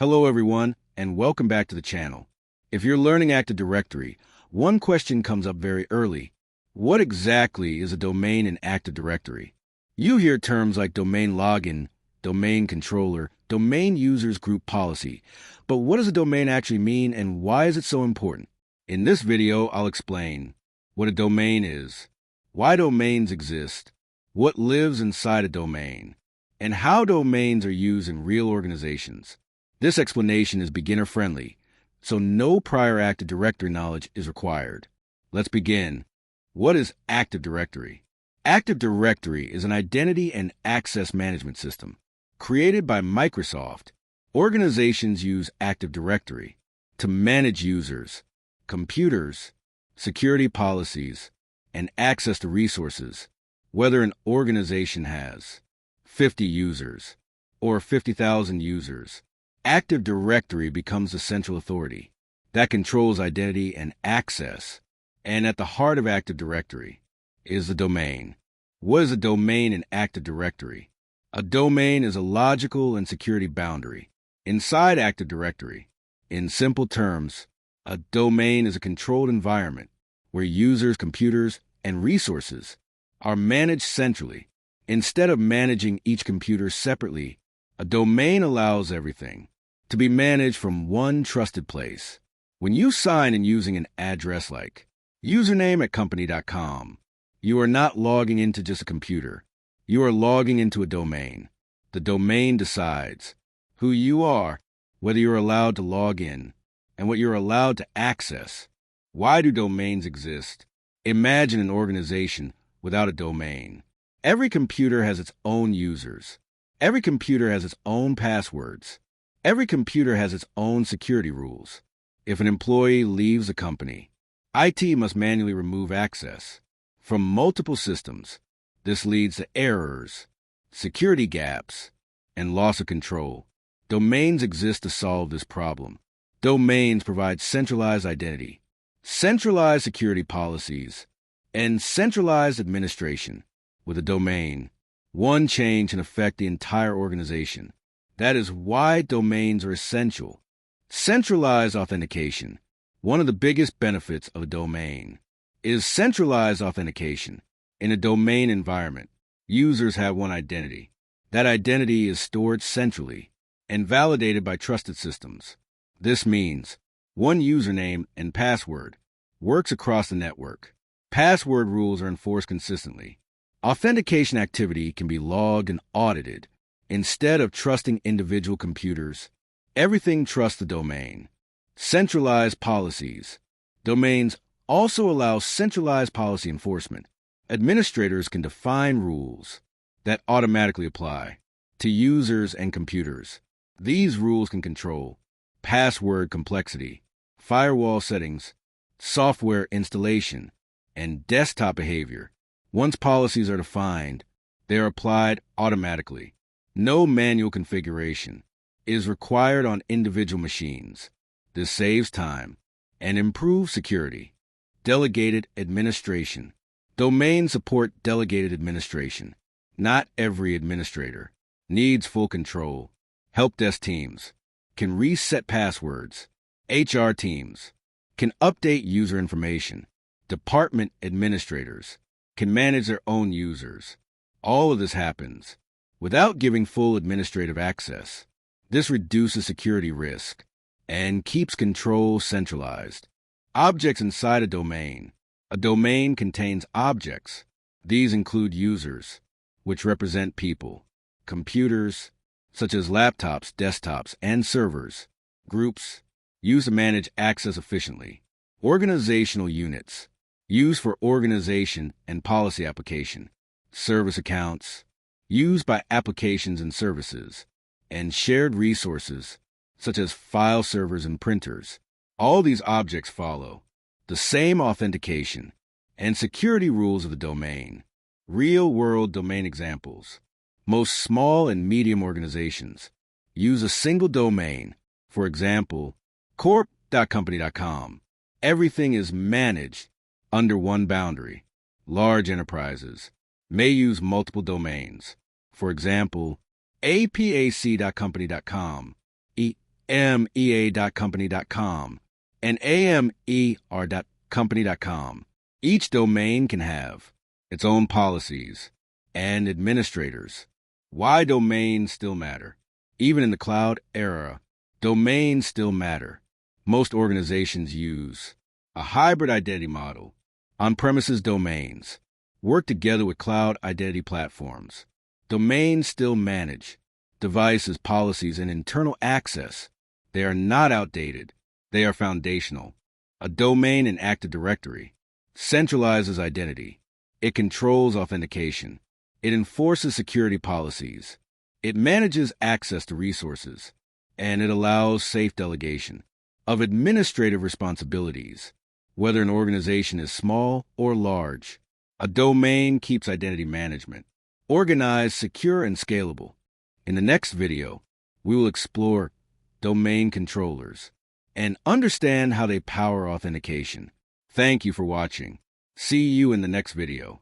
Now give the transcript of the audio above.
Hello everyone, and welcome back to the channel. If you're learning Active Directory, one question comes up very early. What exactly is a domain in Active Directory? You hear terms like domain login, domain controller, domain users group policy, but what does a domain actually mean and why is it so important? In this video, I'll explain what a domain is, why domains exist, what lives inside a domain, and how domains are used in real organizations. This explanation is beginner-friendly, so no prior Active Directory knowledge is required. Let's begin. What is Active Directory? Active Directory is an identity and access management system. Created by Microsoft, organizations use Active Directory to manage users, computers, security policies, and access to resources, whether an organization has 50 users or 50,000 users. Active Directory becomes the central authority that controls identity and access. And at the heart of Active Directory is the domain. What is a domain in Active Directory? A domain is a logical and security boundary inside Active Directory. In simple terms, a domain is a controlled environment where users, computers, and resources are managed centrally. Instead of managing each computer separately, a domain allows everything to be managed from one trusted place. When you sign in using an address like username@company.com, you are not logging into just a computer. You are logging into a domain. The domain decides who you are, whether you're allowed to log in, and what you're allowed to access. Why do domains exist? Imagine an organization without a domain. Every computer has its own users. Every computer has its own passwords. Every computer has its own security rules. If an employee leaves a company, IT must manually remove access from multiple systems. This leads to errors, security gaps, and loss of control. Domains exist to solve this problem. Domains provide centralized identity, centralized security policies, and centralized administration. With a domain, one change can affect the entire organization. That is why domains are essential. Centralized authentication. One of the biggest benefits of a domain is centralized authentication. In a domain environment, users have one identity. That identity is stored centrally and validated by trusted systems. This means one username and password works across the network. Password rules are enforced consistently. Authentication activity can be logged and audited. Instead of trusting individual computers, everything trusts the domain. Centralized policies. Domains also allow centralized policy enforcement. Administrators can define rules that automatically apply to users and computers. These rules can control password complexity, firewall settings, software installation, and desktop behavior. Once policies are defined, they are applied automatically. No manual configuration is required on individual machines. This saves time and improves security. Delegated administration. Domains support delegated administration. Not every administrator needs full control. Help desk teams can reset passwords. HR teams can update user information. Department administrators can manage their own users. All of this happens without giving full administrative access. This reduces security risk and keeps control centralized. Objects inside a domain. A domain contains objects. These include users, which represent people, computers, such as laptops, desktops, and servers, groups, used to manage access efficiently, organizational units, used for organization and policy application, service accounts, used by applications and services, and shared resources, such as file servers and printers. All these objects follow the same authentication and security rules of the domain. Real-world domain examples. Most small and medium organizations use a single domain. For example, corp.company.com. Everything is managed under one boundary. Large enterprises may use multiple domains. For example, apac.company.com, amea.company.com and amer.company.com. Each domain can have its own policies and administrators. Why domains still matter? Even in the cloud era, domains still matter. Most organizations use a hybrid identity model. On-premises domains work together with cloud identity platforms. Domains still manage devices, policies, and internal access. They are not outdated. They are foundational. A domain in Active Directory centralizes identity. It controls authentication. It enforces security policies. It manages access to resources. And it allows safe delegation of administrative responsibilities. Whether an organization is small or large, a domain keeps identity management organized, secure, and scalable. In the next video, we will explore domain controllers and understand how they power authentication. Thank you for watching. See you in the next video.